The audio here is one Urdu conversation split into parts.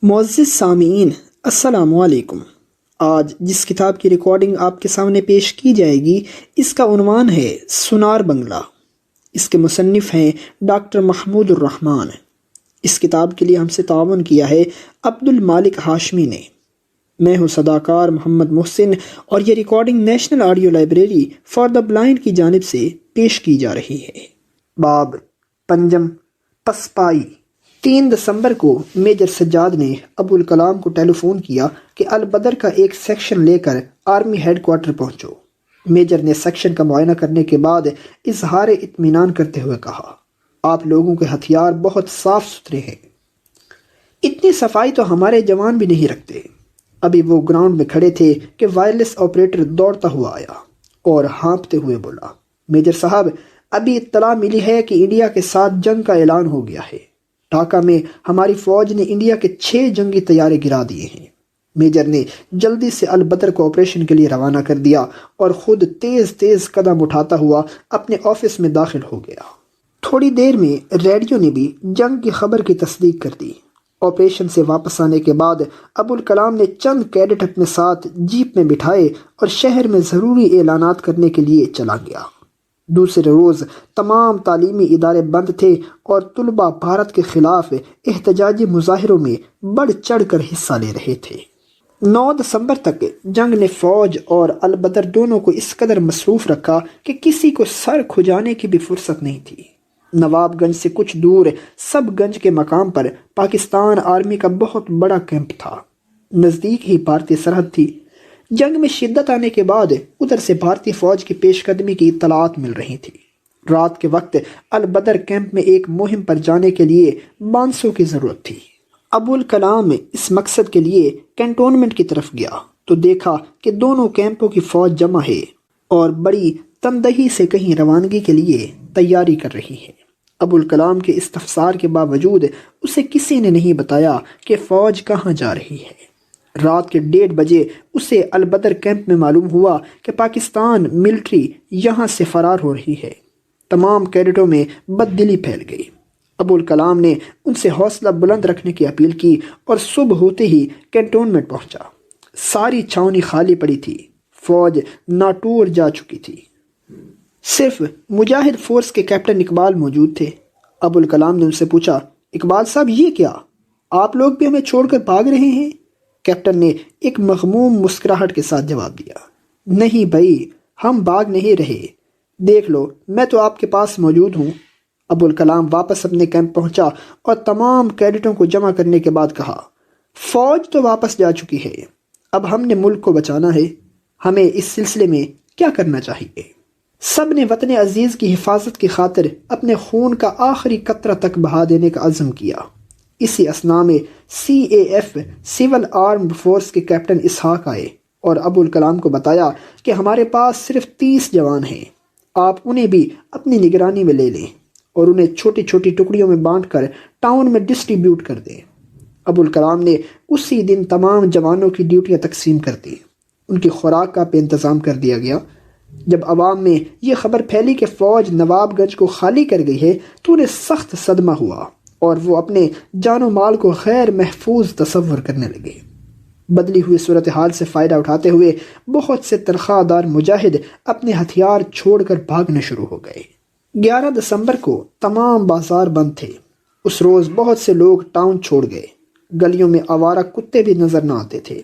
معزز سامعین، السلام علیکم۔ آج جس کتاب کی ریکارڈنگ آپ کے سامنے پیش کی جائے گی اس کا عنوان ہے سونار بنگلہ۔ اس کے مصنف ہیں ڈاکٹر محمود الرحمن۔ اس کتاب کے لیے ہم سے تعاون کیا ہے عبد المالک ہاشمی نے۔ میں ہوں صداکار محمد محسن اور یہ recording national audio library for the blind کی جانب سے پیش کی جا رہی ہے۔ باب پنجم پسپائی۔ 3 دسمبر کو میجر سجاد نے ابو الکلام کو ٹیلی فون کیا کہ البدر کا ایک سیکشن لے کر آرمی ہیڈ کوارٹر پہنچو۔ میجر نے سیکشن کا معائنہ کرنے کے بعد اظہار اطمینان کرتے ہوئے کہا، آپ لوگوں کے ہتھیار بہت صاف ستھرے ہیں۔ اتنی صفائی تو ہمارے جوان بھی نہیں رکھتے۔ ابھی وہ گراؤنڈ میں کھڑے تھے کہ وائرلیس آپریٹر دوڑتا ہوا آیا اور ہانپتے ہوئے بولا، میجر صاحب، ابھی اطلاع ملی ہے کہ انڈیا کے ساتھ جنگ کا اعلان ہو گیا ہے۔ ڈھاکہ میں ہماری فوج نے انڈیا کے 6 جنگی طیارے گرا دیے ہیں۔ میجر نے جلدی سے البدر کو آپریشن کے لیے روانہ کر دیا اور خود تیز تیز قدم اٹھاتا ہوا اپنے آفس میں داخل ہو گیا۔ تھوڑی دیر میں ریڈیو نے بھی جنگ کی خبر کی تصدیق کر دی۔ آپریشن سے واپس آنے کے بعد ابو الکلام نے چند کیڈٹ اپنے ساتھ جیپ میں بٹھائے اور شہر میں ضروری اعلانات کرنے کے لیے چلا گیا۔ دوسرے روز تمام تعلیمی ادارے بند تھے اور طلباء بھارت کے خلاف احتجاجی مظاہروں میں بڑھ چڑھ کر حصہ لے رہے تھے۔ 9 دسمبر تک جنگ نے فوج اور البدر دونوں کو اس قدر مصروف رکھا کہ کسی کو سر کھجانے کی بھی فرصت نہیں تھی۔ نواب گنج سے کچھ دور سب گنج کے مقام پر پاکستان آرمی کا بہت بڑا کیمپ تھا۔ نزدیک ہی بھارتی سرحد تھی۔ جنگ میں شدت آنے کے بعد ادھر سے بھارتی فوج کی پیش قدمی کی اطلاعات مل رہی تھی۔ رات کے وقت البدر کیمپ میں ایک مہم پر جانے کے لیے 500 کی ضرورت تھی۔ ابو الکلام اس مقصد کے لیے کینٹونمنٹ کی طرف گیا تو دیکھا کہ دونوں کیمپوں کی فوج جمع ہے اور بڑی تندہی سے کہیں روانگی کے لیے تیاری کر رہی ہے۔ ابو الکلام کے استفسار کے باوجود اسے کسی نے نہیں بتایا کہ فوج کہاں جا رہی ہے۔ رات کے 1:30 بجے اسے البدر کیمپ میں معلوم ہوا کہ پاکستان ملٹری یہاں سے فرار ہو رہی ہے۔ تمام کیڈٹوں میں بددلی پھیل گئی۔ ابو الکلام نے ان سے حوصلہ بلند رکھنے کی اپیل کی اور صبح ہوتے ہی کینٹونمنٹ پہنچا۔ ساری چھاؤنی خالی پڑی تھی، فوج ناٹور جا چکی تھی۔ صرف مجاہد فورس کے کیپٹن اقبال موجود تھے۔ ابو الکلام نے ان سے پوچھا، اقبال صاحب، یہ کیا؟ آپ لوگ بھی ہمیں چھوڑ کر بھاگ رہے ہیں؟ کیپٹن نے ایک مغموم مسکراہٹ کے ساتھ جواب دیا، نہیں بھائی، ہم بھاگ نہیں رہے، دیکھ لو، میں تو آپ کے پاس موجود ہوں۔ ابو الکلام واپس اپنے کیمپ پہنچا اور تمام کیڈٹوں کو جمع کرنے کے بعد کہا، فوج تو واپس جا چکی ہے، اب ہم نے ملک کو بچانا ہے، ہمیں اس سلسلے میں کیا کرنا چاہیے؟ سب نے وطن عزیز کی حفاظت کی خاطر اپنے خون کا آخری قطرہ تک بہا دینے کا عزم کیا۔ اسی اثناء میں CAF سول آرمڈ فورس کے کیپٹن اسحاق آئے اور ابو الکلام کو بتایا کہ ہمارے پاس صرف 30 جوان ہیں، آپ انہیں بھی اپنی نگرانی میں لے لیں اور انہیں چھوٹی چھوٹی ٹکڑیوں میں بانٹ کر ٹاؤن میں ڈسٹریبیوٹ کر دیں۔ ابو الکلام نے اسی دن تمام جوانوں کی ڈیوٹیاں تقسیم کر دیں۔ ان کی خوراک کا بھی انتظام کر دیا گیا۔ جب عوام میں یہ خبر پھیلی کہ فوج نواب گنج کو خالی کر گئی ہے تو انہیں سخت صدمہ ہوا اور وہ اپنے جان و مال کو غیر محفوظ تصور کرنے لگے۔ بدلی ہوئی صورتحال سے فائدہ اٹھاتے ہوئے بہت سے تنخواہ دار مجاہد اپنے ہتھیار چھوڑ کر بھاگنے شروع ہو گئے۔ 11 دسمبر کو تمام بازار بند تھے۔ اس روز بہت سے لوگ ٹاؤن چھوڑ گئے۔ گلیوں میں آوارہ کتے بھی نظر نہ آتے تھے۔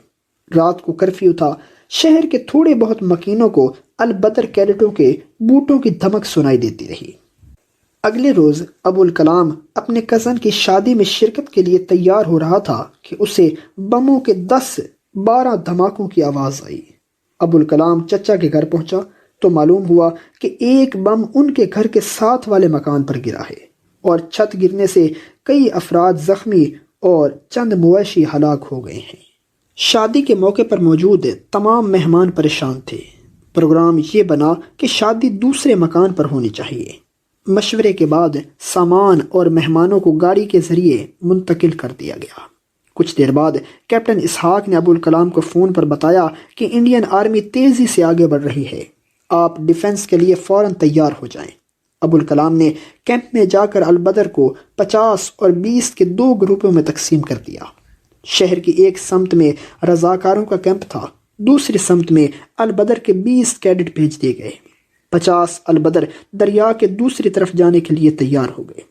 رات کو کرفیو تھا۔ شہر کے تھوڑے بہت مکینوں کو البدر کیڈٹوں کے بوٹوں کی دھمک سنائی دیتی رہی۔ اگلے روز ابو الکلام اپنے کزن کی شادی میں شرکت کے لیے تیار ہو رہا تھا کہ اسے بموں کے 10-12 دھماکوں کی آواز آئی۔ ابو الکلام چچا کے گھر پہنچا تو معلوم ہوا کہ ایک بم ان کے گھر کے ساتھ والے مکان پر گرا ہے اور چھت گرنے سے کئی افراد زخمی اور چند مویشی ہلاک ہو گئے ہیں۔ شادی کے موقع پر موجود تمام مہمان پریشان تھے۔ پروگرام یہ بنا کہ شادی دوسرے مکان پر ہونی چاہیے۔ مشورے کے بعد سامان اور مہمانوں کو گاڑی کے ذریعے منتقل کر دیا گیا۔ کچھ دیر بعد کیپٹن اسحاق نے ابو الکلام کو فون پر بتایا کہ انڈین آرمی تیزی سے آگے بڑھ رہی ہے، آپ ڈیفنس کے لیے فوراً تیار ہو جائیں۔ ابو الکلام نے کیمپ میں جا کر البدر کو 50 اور 20 کے 2 گروپوں میں تقسیم کر دیا۔ شہر کی ایک سمت میں رضاکاروں کا کیمپ تھا، دوسری سمت میں البدر کے 20 کیڈٹ بھیج دیے گئے۔ 50 البدر دریا کے دوسری طرف جانے کے لیے تیار ہو گئے۔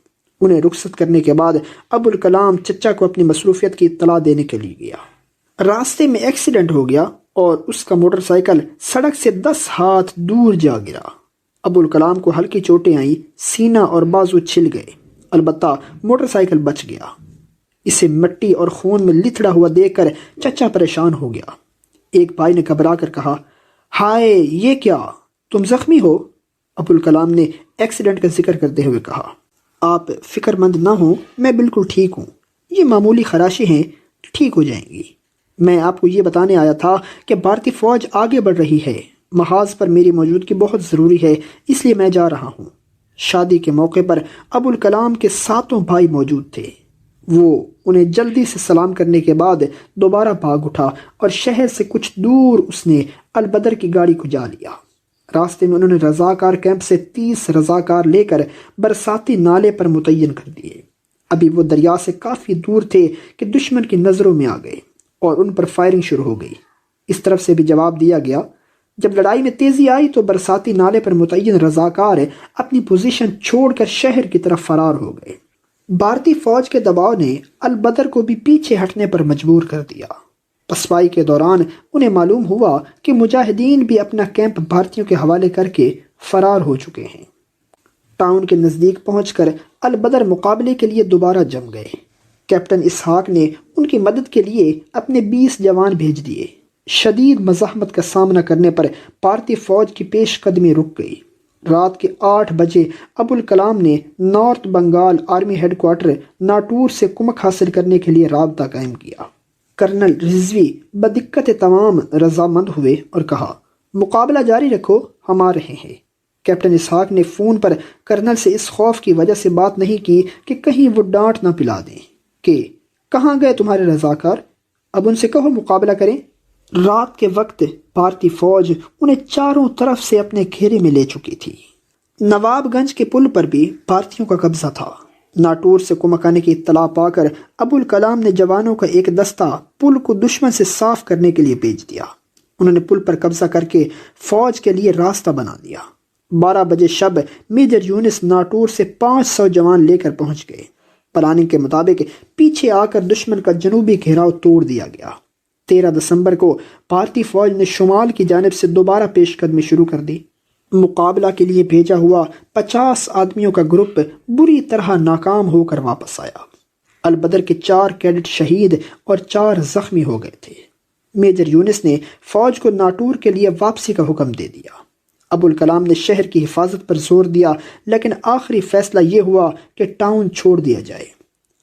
انہیں رخصت کرنے کے بعد ابوالکلام چچا کو اپنی مصروفیت کی اطلاع دینے کے لیے گیا۔ راستے میں ایکسیڈنٹ ہو گیا اور اس کا موٹر سائیکل سڑک سے 10 ہاتھ دور جا گرا۔ ابوالکلام کو ہلکی چوٹیں آئیں، سینہ اور بازو چھل گئے، البتہ موٹر سائیکل بچ گیا۔ اسے مٹی اور خون میں لتھڑا ہوا دیکھ کر چچا پریشان ہو گیا۔ ایک بھائی نے گھبرا کر کہا، ہائے یہ کیا، تم زخمی ہو؟ ابوالکلام نے ایکسیڈنٹ کا ذکر کرتے ہوئے کہا، آپ فکر مند نہ ہوں، میں بالکل ٹھیک ہوں، یہ معمولی خراشی ہیں، ٹھیک ہو جائیں گی۔ میں آپ کو یہ بتانے آیا تھا کہ بھارتی فوج آگے بڑھ رہی ہے، محاذ پر میری موجودگی بہت ضروری ہے، اس لیے میں جا رہا ہوں۔ شادی کے موقع پر ابوالکلام کے 7 بھائی موجود تھے۔ وہ انہیں جلدی سے سلام کرنے کے بعد دوبارہ بھاگ اٹھا اور شہر سے کچھ دور اس نے البدر کی گاڑی کو جا لیا۔ راستے میں انہوں نے رضاکار کیمپ سے 30 رضاکار لے کر برساتی نالے پر متعین کر دیے۔ ابھی وہ دریا سے کافی دور تھے کہ دشمن کی نظروں میں آ گئے اور ان پر فائرنگ شروع ہو گئی۔ اس طرف سے بھی جواب دیا گیا۔ جب لڑائی میں تیزی آئی تو برساتی نالے پر متعین رضاکار اپنی پوزیشن چھوڑ کر شہر کی طرف فرار ہو گئے۔ بھارتی فوج کے دباؤ نے البدر کو بھی پیچھے ہٹنے پر مجبور کر دیا۔ پسپائی کے دوران انہیں معلوم ہوا کہ مجاہدین بھی اپنا کیمپ بھارتیوں کے حوالے کر کے فرار ہو چکے ہیں۔ ٹاؤن کے نزدیک پہنچ کر البدر مقابلے کے لیے دوبارہ جم گئے۔ کیپٹن اسحاق نے ان کی مدد کے لیے اپنے 20 جوان بھیج دیے۔ شدید مزاحمت کا سامنا کرنے پر بھارتی فوج کی پیش قدمی رک گئی۔ رات کے 8 بجے ابوالکلام نے north Bengal army headquarter Natore سے کمک حاصل کرنے کے لیے رابطہ قائم کیا۔ کرنل رضوی بدقت تمام رضامند ہوئے اور کہا، مقابلہ جاری رکھو، ہم آ رہے ہیں۔ کیپٹن اسحاق نے فون پر کرنل سے اس خوف کی وجہ سے بات نہیں کی کہ کہیں وہ ڈانٹ نہ پلا دیں کہ کہاں گئے تمہارے رضاکار، اب ان سے کہو مقابلہ کریں۔ رات کے وقت بھارتی فوج انہیں چاروں طرف سے اپنے گھیرے میں لے چکی تھی۔ نواب گنج کے پل پر بھی بھارتیوں کا قبضہ تھا۔ ناٹور سے کمک آنے کی اطلاع پا کر ابوالکلام نے جوانوں کا ایک دستہ پل کو دشمن سے صاف کرنے کے لیے بھیج دیا۔ انہوں نے پل پر قبضہ کر کے فوج کے لیے راستہ بنا دیا۔ 12 بجے شب میجر یونس ناٹور سے 500 جوان لے کر پہنچ گئے۔ پلاننگ کے مطابق پیچھے آ کر دشمن کا جنوبی گھیراؤ توڑ دیا گیا۔ 13 دسمبر کو بھارتی فوج نے شمال کی جانب سے دوبارہ پیش قدمی شروع کر دی۔ مقابلہ کے لیے بھیجا ہوا 50 آدمیوں کا گروپ بری طرح ناکام ہو کر واپس آیا۔ البدر کے 4 کیڈٹ شہید اور 4 زخمی ہو گئے تھے۔ میجر یونس نے فوج کو ناٹور کے لیے واپسی کا حکم دے دیا۔ ابوالکلام نے شہر کی حفاظت پر زور دیا، لیکن آخری فیصلہ یہ ہوا کہ ٹاؤن چھوڑ دیا جائے۔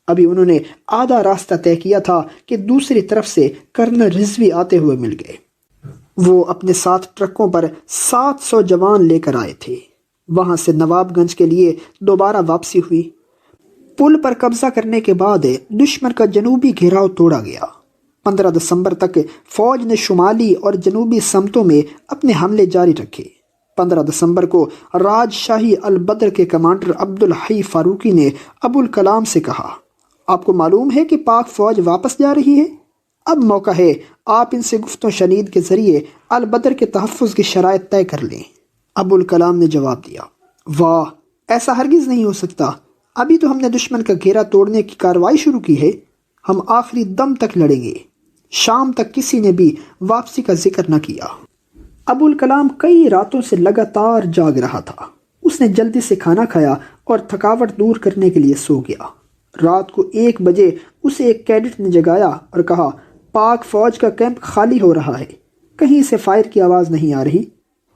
ابھی انہوں نے آدھا راستہ طے کیا تھا کہ دوسری طرف سے کرنل رضوی آتے ہوئے مل گئے۔ وہ اپنے ساتھ ٹرکوں پر 700 جوان لے کر آئے تھے۔ وہاں سے نواب گنج کے لیے دوبارہ واپسی ہوئی۔ پل پر قبضہ کرنے کے بعد دشمن کا جنوبی گھیراؤ توڑا گیا۔ 15 دسمبر تک فوج نے شمالی اور جنوبی سمتوں میں اپنے حملے جاری رکھے۔ 15 دسمبر کو راج شاہی البدر کے کمانڈر عبدالحی فاروقی نے ابوالکلام سے کہا، آپ کو معلوم ہے کہ پاک فوج واپس جا رہی ہے، اب موقع ہے آپ ان سے گفت و شنید کے ذریعے البدر کے تحفظ کی شرائط طے کر لیں۔ ابوالکلام نے جواب دیا، واہ، ایسا ہرگز نہیں ہو سکتا، ابھی تو ہم نے دشمن کا گھیرا توڑنے کی کارروائی شروع کی ہے، ہم آخری دم تک لڑیں گے۔ شام تک کسی نے بھی واپسی کا ذکر نہ کیا۔ ابوالکلام کئی راتوں سے لگاتار جاگ رہا تھا۔ اس نے جلدی سے کھانا کھایا اور تھکاوٹ دور کرنے کے لیے سو گیا۔ رات کو 1 بجے اسے ایک کیڈٹ نے جگایا اور کہا، پاک فوج کا کیمپ خالی ہو رہا ہے، کہیں سے فائر کی آواز نہیں آ رہی،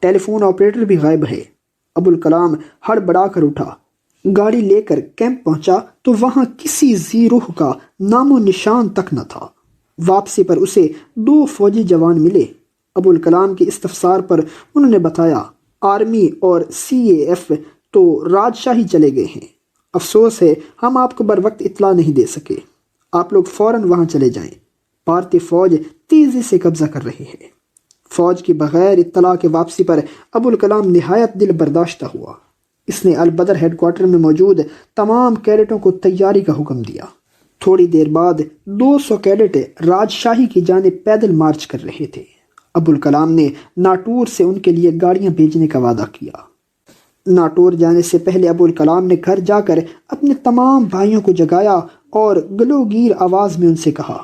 ٹیلی فون آپریٹر بھی غائب ہے۔ ابوالکلام ہڑبڑا کر اٹھا، گاڑی لے کر کیمپ پہنچا تو وہاں کسی ذی روح کا نام و نشان تک نہ تھا۔ واپسی پر اسے 2 فوجی جوان ملے۔ ابوالکلام کے استفسار پر انہوں نے بتایا، آرمی اور CAF تو راجشاہی چلے گئے ہیں، افسوس ہے ہم آپ کو بر وقت اطلاع نہیں دے سکے، آپ لوگ فوراً وہاں چلے جائیں، بھارتی فوج تیزی سے قبضہ کر رہی ہے۔ فوج کی بغیر اطلاع کے واپسی پر ابوالکلام نہایت دل برداشتہ ہوا۔ اس نے البدر ہیڈ کوارٹر میں موجود تمام کیڈٹوں کو تیاری کا حکم دیا۔ تھوڑی دیر بعد 200 کیڈٹ راجشاہی کی جانب پیدل مارچ کر رہے تھے۔ ابوالکلام نے ناٹور سے ان کے لیے گاڑیاں بھیجنے کا وعدہ کیا۔ ناٹور جانے سے پہلے ابوالکلام نے گھر جا کر اپنے تمام بھائیوں کو جگایا اور گلوگیر آواز میں ان سے کہا،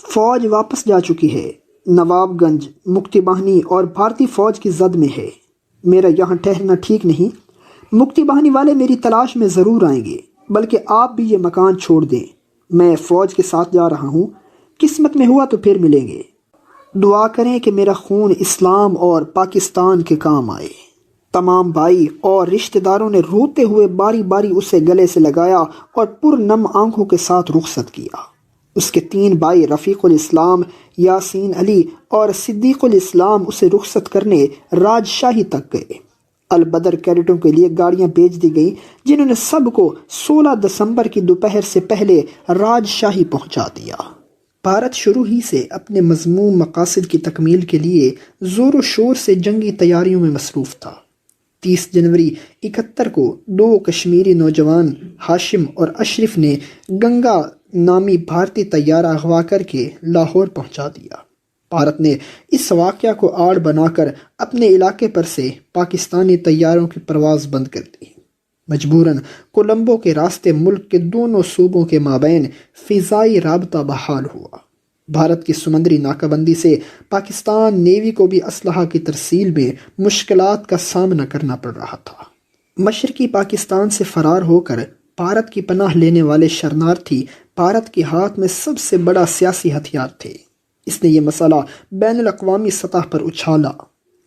فوج واپس جا چکی ہے، نواب گنج، مکتی باہنی اور بھارتی فوج کی زد میں ہے، میرا یہاں ٹھہرنا ٹھیک نہیں۔ مکتی باہنی والے میری تلاش میں ضرور آئیں گے، بلکہ آپ بھی یہ مکان چھوڑ دیں، میں فوج کے ساتھ جا رہا ہوں، قسمت میں ہوا تو پھر ملیں گے، دعا کریں کہ میرا خون اسلام اور پاکستان کے کام آئے۔ تمام بھائی اور رشتہ داروں نے روتے ہوئے باری باری اسے گلے سے لگایا اور پرنم آنکھوں کے ساتھ رخصت کیا۔ اس کے 3 بھائی رفیق الاسلام، یاسین علی اور صدیق الاسلام اسے رخصت کرنے راجشاہی تک گئے۔ البدر کیڈٹوں کے لیے گاڑیاں بھیج دی گئیں، جنہوں نے سب کو 16 دسمبر کی دوپہر سے پہلے راجشاہی پہنچا دیا۔ بھارت شروع ہی سے اپنے مذموم مقاصد کی تکمیل کے لیے زور و شور سے جنگی تیاریوں میں مصروف تھا۔ 30 جنوری 71 کو 2 کشمیری نوجوان ہاشم اور اشرف نے گنگا نامی بھارتی طیارہ اغوا کر کے لاہور پہنچا دیا۔ بھارت نے اس واقعہ کو آڑ بنا کر اپنے علاقے پر سے پاکستانی طیاروں کی پرواز بند کر دی۔ مجبوراً کولمبو کے راستے ملک کے دونوں صوبوں کے مابین فضائی رابطہ بحال ہوا۔ بھارت کی سمندری ناکہ بندی سے پاکستان نیوی کو بھی اسلحہ کی ترسیل میں مشکلات کا سامنا کرنا پڑ رہا تھا۔ مشرقی پاکستان سے فرار ہو کر بھارت کی پناہ لینے والے شرنارتھی بھارت کے ہاتھ میں سب سے بڑا سیاسی ہتھیار تھے۔ اس نے یہ مسئلہ بین الاقوامی سطح پر اچھالا،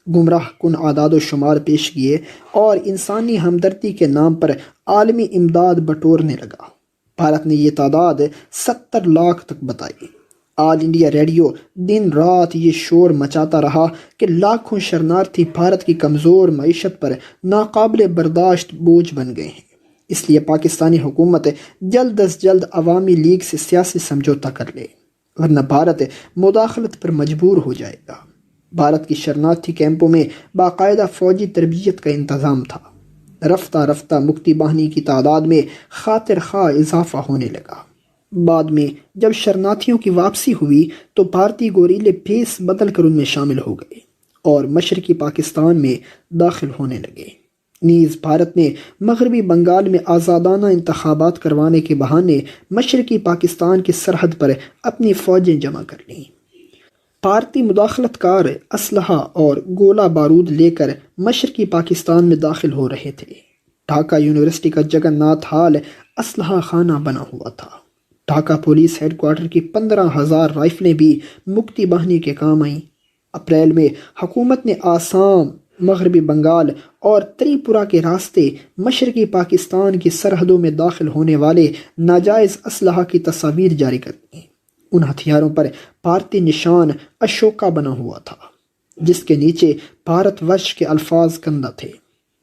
گمراہ کن اعداد و شمار پیش کیے اور انسانی ہمدردی کے نام پر عالمی امداد بٹورنے لگا۔ بھارت نے یہ تعداد 70 لاکھ تک بتائی۔ آل انڈیا ریڈیو دن رات یہ شور مچاتا رہا کہ لاکھوں شرنارتھی بھارت کی کمزور معیشت پر ناقابل برداشت بوجھ بن گئے ہیں۔ اس لیے پاکستانی حکومت جلد از جلد عوامی لیگ سے سیاسی سمجھوتا کر لے، ورنہ بھارت مداخلت پر مجبور ہو جائے گا۔ بھارت کی شرنارتھی کیمپوں میں باقاعدہ فوجی تربیت کا انتظام تھا۔ رفتہ رفتہ مکتی باہنی کی تعداد میں خاطر خواہ اضافہ ہونے لگا۔ بعد میں جب شرنارتھیوں کی واپسی ہوئی تو بھارتی گوریلے بھیس بدل کر ان میں شامل ہو گئے اور مشرقی پاکستان میں داخل ہونے لگے۔ نیز بھارت نے مغربی بنگال میں آزادانہ انتخابات کروانے کے بہانے مشرقی پاکستان کی سرحد پر اپنی فوجیں جمع کر لیں۔ بھارتی مداخلت کار اسلحہ اور گولہ بارود لے کر مشرقی پاکستان میں داخل ہو رہے تھے۔ ڈھاکہ یونیورسٹی کا جگن ناتھ ہال اسلحہ خانہ بنا ہوا تھا۔ ڈھاکہ پولیس ہیڈ کوارٹر کی 15,000 رائفلیں بھی مکتی باہنی کے کام آئیں۔ اپریل میں حکومت نے آسام، مغربی بنگال اور تریپورہ کے راستے مشرقی پاکستان کی سرحدوں میں داخل ہونے والے ناجائز اسلحہ کی تصاویر جاری کر دیں۔ ان ہتھیاروں پر بھارتی نشان اشوکا بنا ہوا تھا، جس کے نیچے بھارت ورش کے الفاظ کندہ تھے۔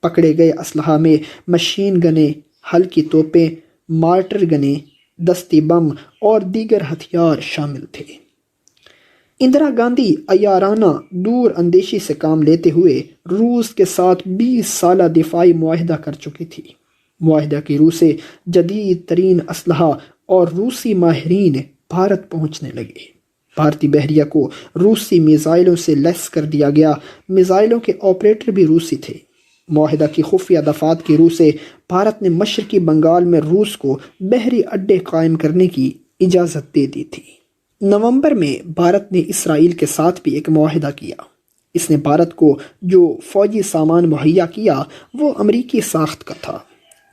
پکڑے گئے اسلحہ میں مشین گنیں، ہلکی توپیں، مارٹر گنیں، دستی بم اور دیگر ہتھیار شامل تھے۔ اندرا گاندھی عیارانہ دور اندیشی سے کام لیتے ہوئے روس کے ساتھ 20 سالہ دفاعی معاہدہ کر چکی تھی۔ معاہدہ کی روح سے جدید ترین اسلحہ اور روسی ماہرین بھارت پہنچنے لگے۔ بھارتی بحریہ کو روسی میزائلوں سے لیس کر دیا گیا۔ میزائلوں کے آپریٹر بھی روسی تھے۔ معاہدہ کی خفیہ دفعات کی روح سے بھارت نے مشرقی بنگال میں روس کو بحری اڈے قائم کرنے کی اجازت دے دی تھی۔ نومبر میں بھارت نے اسرائیل کے ساتھ بھی ایک معاہدہ کیا۔ اس نے بھارت کو جو فوجی سامان مہیا کیا وہ امریکی ساخت کا تھا،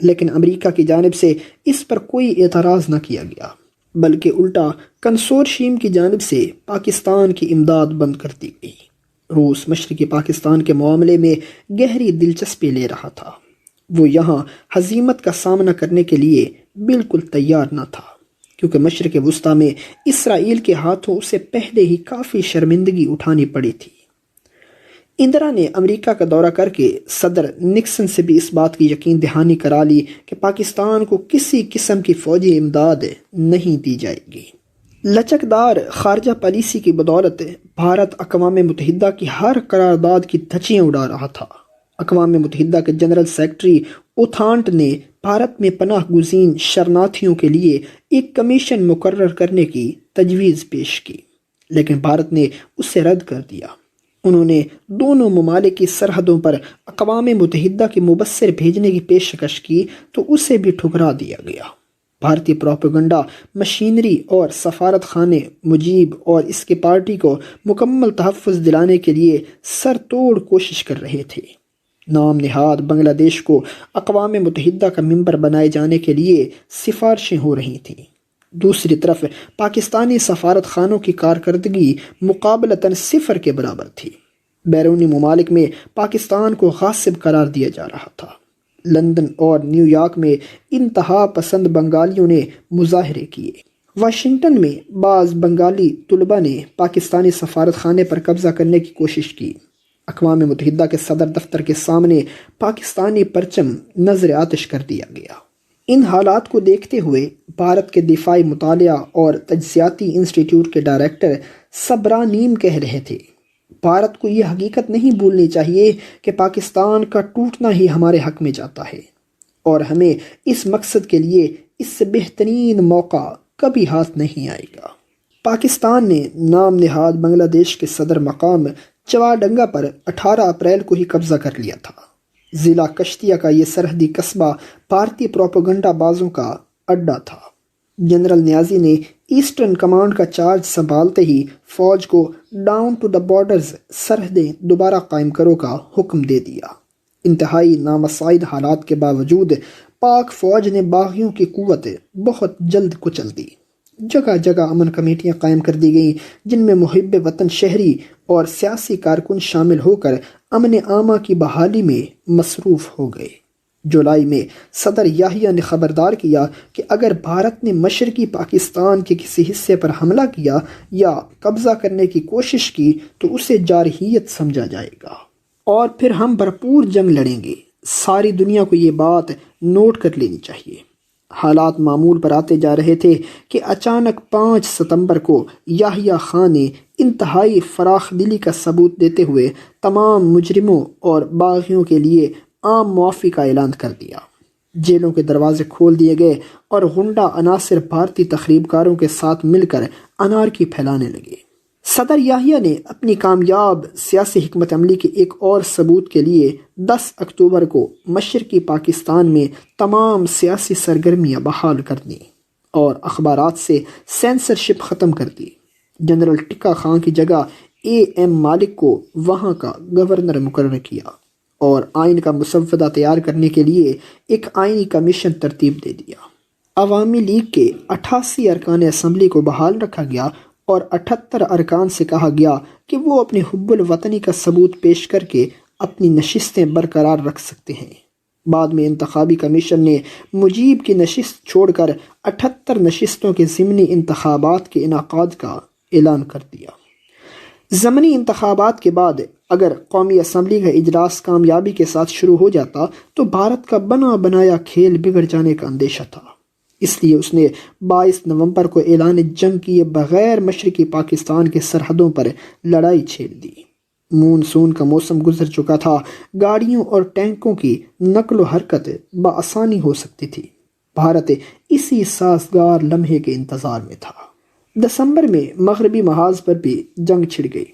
لیکن امریکہ کی جانب سے اس پر کوئی اعتراض نہ کیا گیا، بلکہ الٹا کنسورشیم کی جانب سے پاکستان کی امداد بند کر دی گئی۔ روس مشرقی پاکستان کے معاملے میں گہری دلچسپی لے رہا تھا۔ وہ یہاں ہزیمت کا سامنا کرنے کے لیے بالکل تیار نہ تھا، کیونکہ مشرق وسطیٰ میں اسرائیل کے ہاتھوں اسے پہلے ہی کافی شرمندگی اٹھانی پڑی تھی۔ اندرا نے امریکہ کا دورہ کر کے صدر نکسن سے بھی اس بات کی یقین دہانی کرا لی کہ پاکستان کو کسی قسم کی فوجی امداد نہیں دی جائے گی۔ لچکدار خارجہ پالیسی کی بدولت بھارت اقوام متحدہ کی ہر قرارداد کی دھچیاں اڑا رہا تھا۔ اقوام متحدہ کے جنرل سیکرٹری اوتھانٹ نے بھارت میں پناہ گزین شرناتھیوں کے لیے ایک کمیشن مقرر کرنے کی تجویز پیش کی، لیکن بھارت نے اسے رد کر دیا۔ انہوں نے دونوں ممالک کی سرحدوں پر اقوام متحدہ کے مبصر بھیجنے کی پیشکش کی تو اسے بھی ٹھکرا دیا گیا۔ بھارتی پروپیگنڈا مشینری اور سفارت خانے مجیب اور اس کی پارٹی کو مکمل تحفظ دلانے کے لیے سر توڑ کوشش کر رہے تھے۔ نام نہاد بنگلہ دیش کو اقوام متحدہ کا ممبر بنائے جانے کے لیے سفارشیں ہو رہی تھیں۔ دوسری طرف پاکستانی سفارت خانوں کی کارکردگی مقابلتاً صفر کے برابر تھی۔ بیرونی ممالک میں پاکستان کو غاصب قرار دیا جا رہا تھا۔ لندن اور نیو یارک میں انتہا پسند بنگالیوں نے مظاہرے کیے۔ واشنگٹن میں بعض بنگالی طلباء نے پاکستانی سفارت خانے پر قبضہ کرنے کی کوشش کی۔ اقوام متحدہ کے صدر دفتر کے سامنے پاکستانی پرچم نظر آتش کر دیا گیا۔ ان حالات کو دیکھتے ہوئے بھارت کے دفاعی مطالعہ اور تجزیاتی انسٹی ٹیوٹ کے ڈائریکٹر سبرانیم کہہ رہے تھے، بھارت کو یہ حقیقت نہیں بھولنی چاہیے کہ پاکستان کا ٹوٹنا ہی ہمارے حق میں جاتا ہے، اور ہمیں اس مقصد کے لیے اس سے بہترین موقع کبھی ہاتھ نہیں آئے گا۔ پاکستان نے نام نہاد بنگلہ دیش کے صدر مقام چواڈنگا پر 18 اپریل کو ہی قبضہ کر لیا تھا۔ ضلع کشتیہ کا یہ سرحدی قصبہ بھارتی پروپیگنڈا بازوں کا اڈا تھا۔ جنرل نیازی نے ایسٹرن کمانڈ کا چارج سنبھالتے ہی فوج کو ڈاؤن ٹو دا بارڈرز، سرحدیں دوبارہ قائم کرو کا حکم دے دیا۔ انتہائی نامساعد حالات کے باوجود پاک فوج نے باغیوں کی قوت بہت جلد کچل دی۔ جگہ جگہ امن کمیٹیاں قائم کر دی گئیں، جن میں محب وطن شہری اور سیاسی کارکن شامل ہو کر امن عامہ کی بحالی میں مصروف ہو گئے۔ جولائی میں صدر یحییٰ نے خبردار کیا کہ اگر بھارت نے مشرقی پاکستان کے کسی حصے پر حملہ کیا یا قبضہ کرنے کی کوشش کی تو اسے جارحیت سمجھا جائے گا اور پھر ہم بھرپور جنگ لڑیں گے۔ ساری دنیا کو یہ بات نوٹ کر لینی چاہیے۔ حالات معمول پر آتے جا رہے تھے کہ اچانک 5 ستمبر کو یحییٰ خان نے انتہائی فراخ دلی کا ثبوت دیتے ہوئے تمام مجرموں اور باغیوں کے لیے عام معافی کا اعلان کر دیا۔ جیلوں کے دروازے کھول دیے گئے اور غنڈہ عناصر بھارتی تخریب کاروں کے ساتھ مل کر انارکی پھیلانے لگے۔ صدر یحییٰ نے اپنی کامیاب سیاسی حکمت عملی کے ایک اور ثبوت کے لیے 10 اکتوبر کو مشرقی پاکستان میں تمام سیاسی سرگرمیاں بحال کر دیں اور اخبارات سے سینسرشپ ختم کر دی۔ جنرل ٹکا خان کی جگہ ایم مالک کو وہاں کا گورنر مقرر کیا اور آئین کا مسودہ تیار کرنے کے لیے ایک آئینی کمیشن ترتیب دے دیا۔ عوامی لیگ کے 88 ارکان اسمبلی کو بحال رکھا گیا اور 78 ارکان سے کہا گیا کہ وہ اپنی حب الوطنی کا ثبوت پیش کر کے اپنی نشستیں برقرار رکھ سکتے ہیں۔ بعد میں انتخابی کمیشن نے مجیب کی نشست چھوڑ کر 78 نشستوں کے ضمنی انتخابات کے انعقاد کا اعلان کر دیا۔ ضمنی انتخابات کے بعد اگر قومی اسمبلی کا اجلاس کامیابی کے ساتھ شروع ہو جاتا تو بھارت کا بنا بنایا کھیل بگڑ جانے کا اندیشہ تھا۔ اس لیے اس نے 22 نومبر کو اعلان جنگ کیے بغیر مشرقی پاکستان کے سرحدوں پر لڑائی چھیڑ دی۔ مونسون کا موسم گزر چکا تھا، گاڑیوں اور ٹینکوں کی نقل و حرکت بآسانی ہو سکتی تھی۔ بھارت اسی سازگار لمحے کے انتظار میں تھا۔ دسمبر میں مغربی محاذ پر بھی جنگ چھڑ گئی۔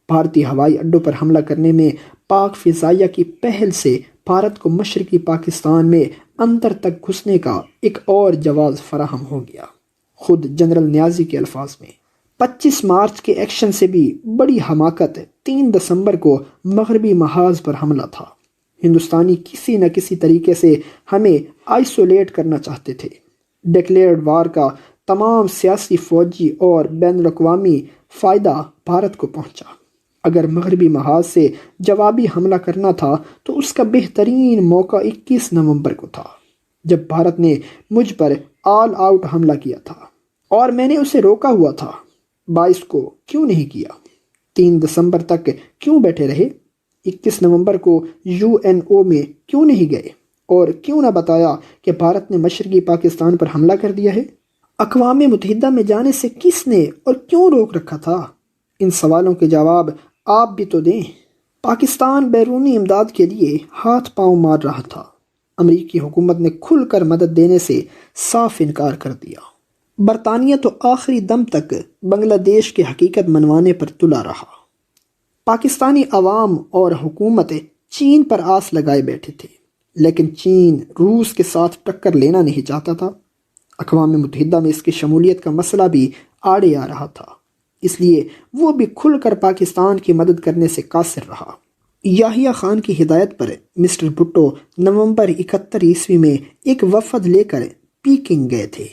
بھارتی ہوائی اڈوں پر حملہ کرنے میں پاک فضائیہ کی پہل سے بھارت کو مشرقی پاکستان میں اندر تک گھسنے کا ایک اور جواز فراہم ہو گیا۔ خود جنرل نیازی کے الفاظ میں 25 مارچ کے ایکشن سے بھی بڑی حماقت 3 دسمبر کو مغربی محاذ پر حملہ تھا۔ ہندوستانی کسی نہ کسی طریقے سے ہمیں آئسولیٹ کرنا چاہتے تھے۔ ڈکلیئرڈ وار کا تمام سیاسی، فوجی اور بین الاقوامی فائدہ بھارت کو پہنچا۔ اگر مغربی محاذ سے جوابی حملہ کرنا تھا تو اس کا بہترین موقع 21 نومبر کو تھا، جب بھارت نے مجھ پر آل آؤٹ حملہ کیا تھا اور میں نے اسے روکا ہوا تھا۔ 22 کو کیوں نہیں کیا؟ 3 دسمبر تک کیوں بیٹھے رہے؟ 21 نومبر کو UNO میں کیوں نہیں گئے اور کیوں نہ بتایا کہ بھارت نے مشرقی پاکستان پر حملہ کر دیا ہے؟ اقوام متحدہ میں جانے سے کس نے اور کیوں روک رکھا تھا؟ ان سوالوں کے جواب آپ بھی تو دیں۔ پاکستان بیرونی امداد کے لیے ہاتھ پاؤں مار رہا تھا۔ امریکی حکومت نے کھل کر مدد دینے سے صاف انکار کر دیا۔ برطانیہ تو آخری دم تک بنگلہ دیش کی حقیقت منوانے پر تلا رہا۔ پاکستانی عوام اور حکومت چین پر آس لگائے بیٹھے تھے، لیکن چین روس کے ساتھ ٹکر لینا نہیں چاہتا تھا۔ اقوام متحدہ میں اس کی شمولیت کا مسئلہ بھی آڑے آ رہا تھا، اس لیے وہ بھی کھل کر پاکستان کی مدد کرنے سے قاصر رہا۔ یحییٰ خان کی ہدایت پر مسٹر بھٹو نومبر 71 میں ایک وفد لے کر پیکنگ گئے تھے،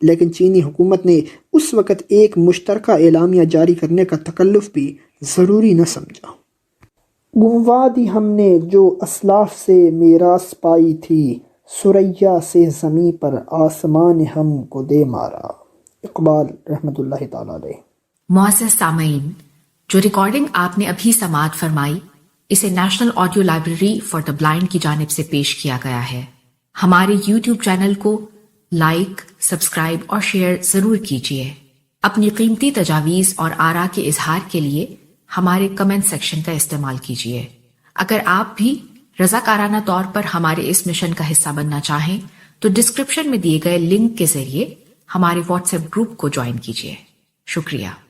لیکن چینی حکومت نے اس وقت ایک مشترکہ اعلامیہ جاری کرنے کا تکلف بھی ضروری نہ سمجھا۔ گنوا دی ہم نے جو اسلاف سے میراث پائی تھی، سریا سے زمیں پر آسمان ہم کو دے مارا۔ اقبال رحمۃ اللہ تعالی علیہ۔ معزز سامعین، جو ریکارڈنگ آپ نے ابھی سماعت فرمائی، اسے national audio library for the blind کی جانب سے پیش کیا گیا ہے۔ ہمارے یوٹیوب چینل کو لائک، سبسکرائب اور شیئر ضرور کیجیے۔ اپنی قیمتی تجاویز اور آراء کے اظہار کے لیے ہمارے کمنٹ سیکشن کا استعمال کیجیے۔ اگر آپ بھی رضاکارانہ طور پر ہمارے اس مشن کا حصہ بننا چاہیں تو ڈسکرپشن میں دیے گئے لنک کے ذریعے ہمارے واٹس ایپ گروپ کو جوائن کیجیے۔ شکریہ۔